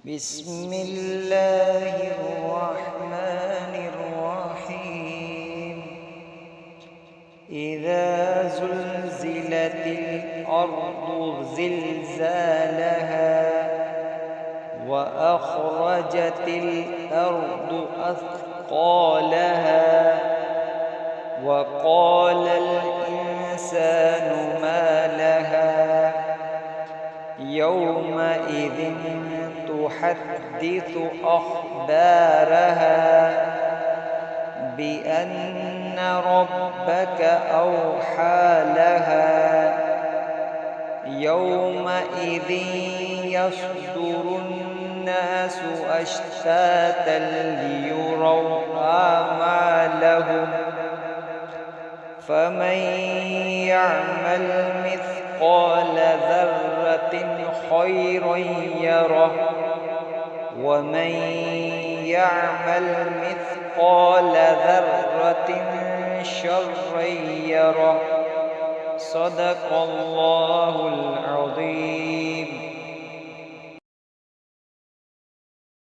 بسم الله الرحمن الرحيم. إذا زلزلت الأرض زلزالها وأخرجت الأرض أثقالها وقال الإنسان ما لها يومئذ تحدث أخبارها بأن ربك أوحى لها يومئذ يصدر الناس أشتاتا ليروا أعمالهم فمن يعمل مثقال ذرة خيرا يره ومن يعمل مثقال ذرة شرا يره. صدق الله العظيم.